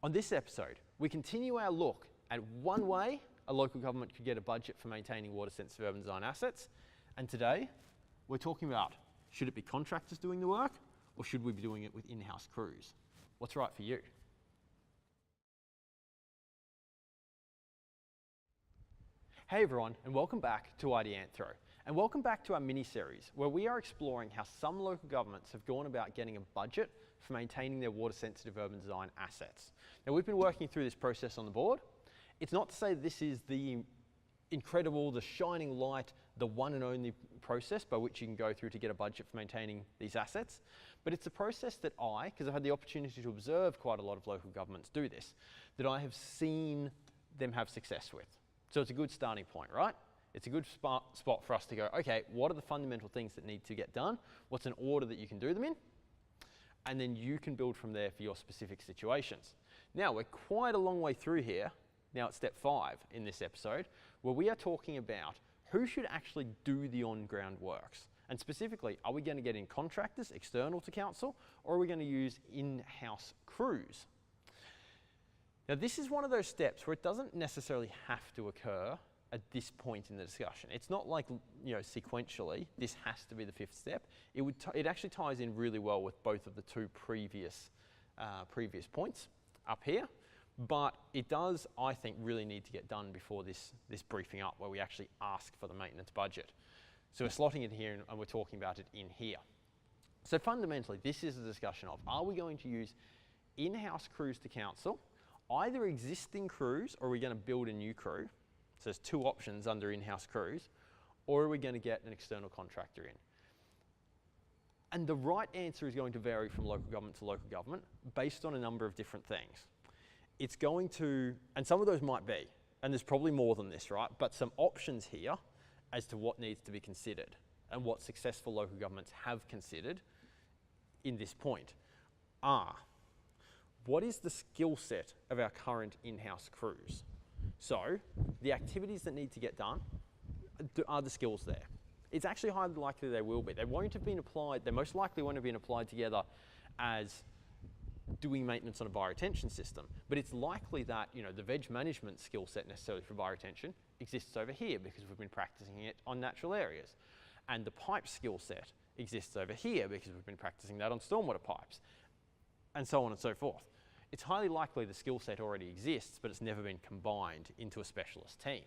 On this episode, we continue our look at one way a local government could get a budget for maintaining water-sensitive urban design assets. And today, we're talking about, should it be contractors doing the work, or should we be doing it with in-house crews? What's right for you? Hey everyone, and welcome back to Ideanthro. And welcome back to our mini-series, where we are exploring how some local governments have gone about getting a budget for maintaining their water-sensitive urban design assets. Now, we've been working through this process on the board. It's not to say this is the incredible, the shining light, the one and only process by which you can go through to get a budget for maintaining these assets, but it's a process that because I've had the opportunity to observe quite a lot of local governments do this, that I have seen them have success with. So it's a good starting point, right? It's a good spot for us to go, okay, what are the fundamental things that need to get done? What's an order that you can do them in? And then you can build from there for your specific situations. Now, we're quite a long way through here. Now it's step 5 in this episode, where we are talking about who should actually do the on-ground works. And specifically, are we going to get in contractors external to council, or are we going to use in-house crews? Now, this is one of those steps where it doesn't necessarily have to occur at this point in the discussion. It's not like, sequentially, this has to be the 5th step. It actually ties in really well with both of the two previous points up here, but it does, I think, really need to get done before this briefing up, where we actually ask for the maintenance budget. So we're slotting it here and we're talking about it in here. So fundamentally, this is a discussion of, are we going to use in-house crews to council, either existing crews, or are we going to build a new crew? So there's two options under in-house crews, or are we going to get an external contractor in? And the right answer is going to vary from local government to local government based on a number of different things. It's going to, and some of those might be, and there's probably more than this, right? But some options here as to what needs to be considered and what successful local governments have considered in this point are, what is the skill set of our current in-house crews? So the activities that need to get done, are the skills there? It's actually highly likely they will be. They won't have been applied, they most likely won't have been applied together as doing maintenance on a bioretention system, but it's likely that the veg management skill set necessarily for bioretention exists over here because we've been practicing it on natural areas. And the pipe skill set exists over here because we've been practicing that on stormwater pipes, and so on and so forth. It's highly likely the skill set already exists, but it's never been combined into a specialist team.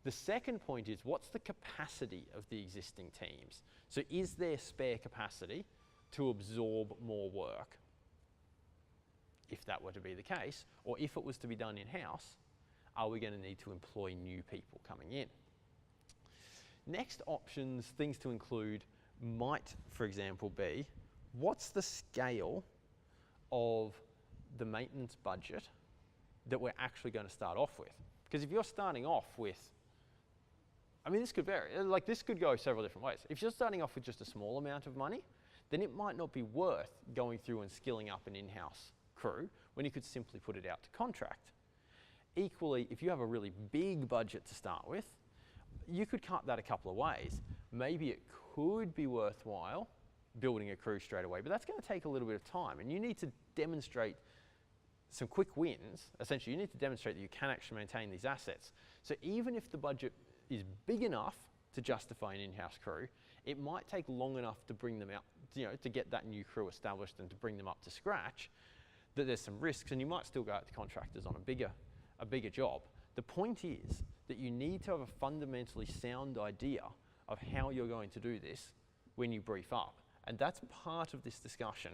The second point is, what's the capacity of the existing teams? So is there spare capacity to absorb more work, if that were to be the case, or if it was to be done in-house, are we going to need to employ new people coming in? Next options, things to include, might, for example, be, what's the scale of the maintenance budget that we're actually going to start off with? Because if you're starting off with, this could vary, this could go several different ways. If you're starting off with just a small amount of money, then it might not be worth going through and skilling up an in-house crew when you could simply put it out to contract. Equally, if you have a really big budget to start with, you could cut that a couple of ways. Maybe it could be worthwhile building a crew straight away, but that's going to take a little bit of time, and you need to demonstrate some quick wins. Essentially, you need to demonstrate that you can actually maintain these assets. So even if the budget is big enough to justify an in-house crew, it might take long enough to bring them out, to get that new crew established and to bring them up to scratch, that there's some risks, and you might still go out to contractors on a bigger job. The point is that you need to have a fundamentally sound idea of how you're going to do this when you brief up. And that's part of this discussion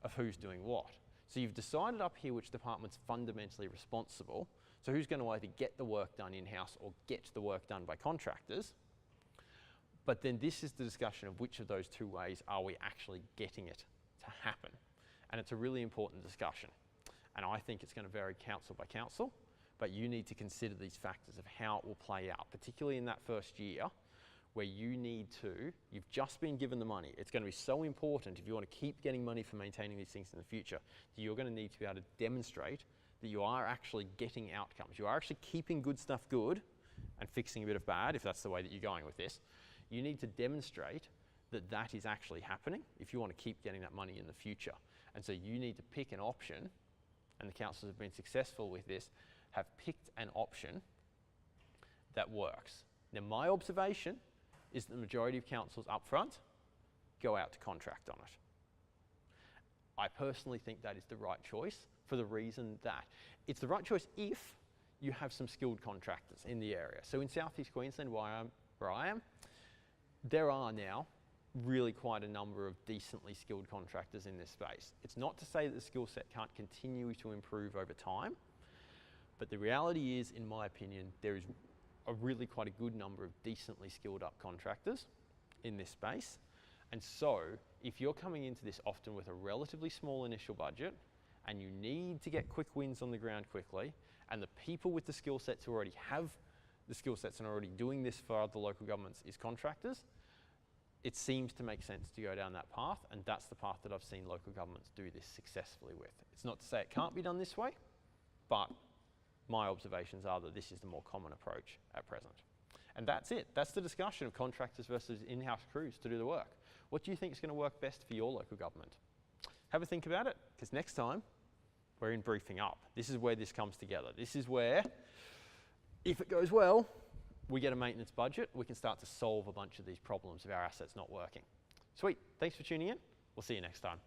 of who's doing what. So you've decided up here which department's fundamentally responsible. So who's going to either get the work done in-house or get the work done by contractors. But then this is the discussion of which of those two ways are we actually getting it to happen. And it's a really important discussion. And I think it's going to vary council by council, but you need to consider these factors of how it will play out, particularly in that first year, where you've just been given the money. It's going to be so important if you want to keep getting money for maintaining these things in the future, that you're going to need to be able to demonstrate that you are actually getting outcomes. You are actually keeping good stuff good and fixing a bit of bad, if that's the way that you're going with this. You need to demonstrate that that is actually happening if you want to keep getting that money in the future. And so you need to pick an option and the councils have been successful with this, have picked an option that works. Now, my observation is that the majority of councils up front go out to contract on it. I personally think that is the right choice for the reason that it's the right choice if you have some skilled contractors in the area. So in Southeast Queensland, where I am, there are now really quite a number of decently skilled contractors in this space. It's not to say that the skill set can't continue to improve over time, but the reality is, in my opinion, there is a really quite a good number of decently skilled up contractors in this space. And so if you're coming into this often with a relatively small initial budget and you need to get quick wins on the ground quickly, and the people with the skill sets who already have the skill sets and are already doing this for other local governments is contractors, it seems to make sense to go down that path, and that's the path that I've seen local governments do this successfully with. It's not to say it can't be done this way, but my observations are that this is the more common approach at present. And that's it. That's the discussion of contractors versus in-house crews to do the work. What do you think is going to work best for your local government? Have a think about it, because next time we're in briefing up. This is where this comes together. This is where, if it goes well, we get a maintenance budget. We can start to solve a bunch of these problems of our assets not working. Sweet. Thanks for tuning in. We'll see you next time.